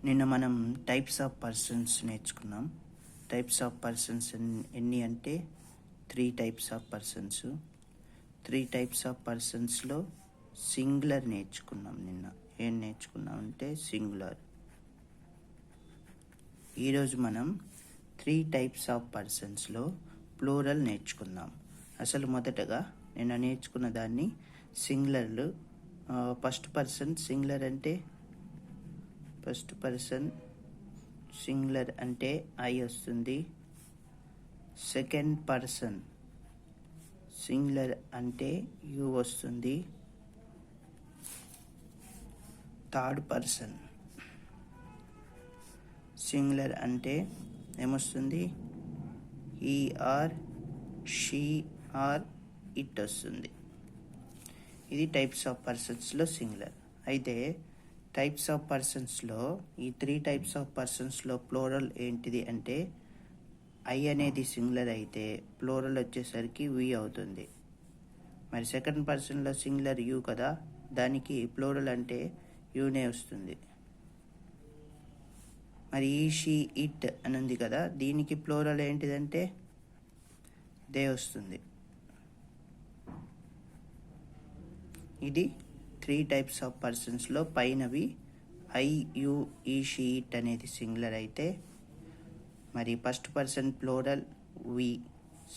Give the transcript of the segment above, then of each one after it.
నిన్న మనం types of persons నేర్చుకున్నాం. టైప్స్ ఆఫ్ పర్సన్స్ ఎన్ని అంటే 3 types of persons. 3 types of పర్సన్స్లో సింగులర్ నేర్చుకున్నాం. నిన్న ఏం నేర్చుకున్నాం అంటే సింగులర్. ఈరోజు మనం 3 టైప్స్ ఆఫ్ పర్సన్స్లో ప్లూరల్ నేర్చుకుందాం. అసలు మొదటగా నిన్న నేర్చుకున్న దాన్ని సింగులర్లు. ఫస్ట్ పర్సన్ సింగులర్ అంటే ఐ వస్తుంది. సెకండ్ పర్సన్ సింగులర్ అంటే యు వస్తుంది. థర్డ్ పర్సన్ సింగులర్ అంటే ఏమొస్తుంది? He or she or it వస్తుంది. ఇది టైప్స్ ఆఫ్ పర్సన్స్లో సింగులర్. అయితే టైప్స్ ఆఫ్ పర్సన్స్లో ఈ 3 టైప్స్ ఆఫ్ పర్సన్స్లో ప్లూరల్ ఏంటిది అంటే ఐ అనేది సింగులర్ అయితే ప్లూరల్ వచ్చేసరికి వి అవుతుంది. మరి సెకండ్ పర్సన్లో సింగులర్ యూ కదా, దానికి ప్లూరల్ అంటే యూనే వస్తుంది. మరి ఈ షీ ఇట్ అని ఉంది కదా, దీనికి ప్లూరల్ ఏంటిదంటే దే వస్తుంది. ఇది 3 టైప్స్ ఆఫ్ పర్సన్స్లో పైనవి I you he she it అనేది సింగులర్ అయితే మరి first person plural we,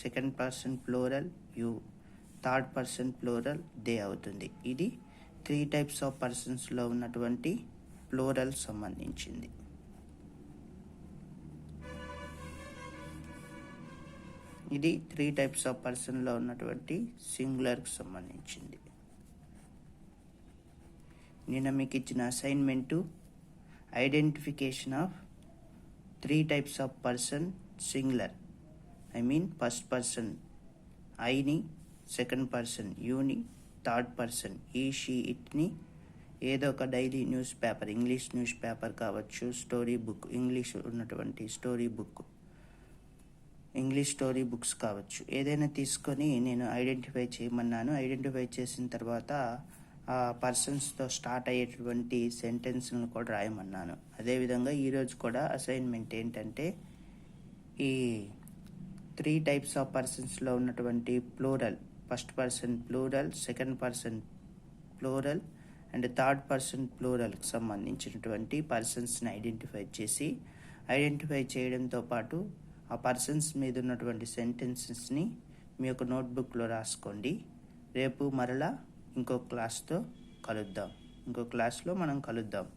second person plural you, third person plural they అవుతుంది. ఇది 3 టైప్స్ ఆఫ్ పర్సన్స్లో ఉన్నటువంటి ప్లూరల్ సంబంధించింది. ఇది 3 టైప్స్ ఆఫ్ పర్సన్లో ఉన్నటువంటి సింగులర్కి సంబంధించింది. నిన్న మీకు ఇచ్చిన assignment identification of 3 types of person singular. First person ఐని, సెకండ్ పర్సన్ యూని, థర్డ్ పర్సన్ ఈ షీ ఇట్ని ఏదో ఒక daily newspaper, English newspaper కావచ్చు, స్టోరీ బుక్, ఇంగ్లీష్ ఉన్నటువంటి story book, English story books కావచ్చు, ఏదైనా తీసుకొని నేను ఐడెంటిఫై చేయమన్నాను. ఐడెంటిఫై చేసిన తర్వాత ఆ పర్సన్స్తో స్టార్ట్ అయ్యేటువంటి సెంటెన్స్లను కూడా రాయమన్నాను. అదేవిధంగా ఈరోజు కూడా అసైన్మెంట్ ఏంటంటే ఈ 3 టైప్స్ ఆఫ్ పర్సన్స్లో ఉన్నటువంటి plural, first person plural, second person plural and third person ప్లూరల్కి సంబంధించినటువంటి పర్సన్స్ని ఐడెంటిఫై చేయడంతో పాటు ఆ పర్సన్స్ మీద ఉన్నటువంటి సెంటెన్సెస్ని మీ యొక్క నోట్బుక్లో రాసుకోండి. రేపు మరలా ఇంకో క్లాస్లో మనం కలుద్దాం.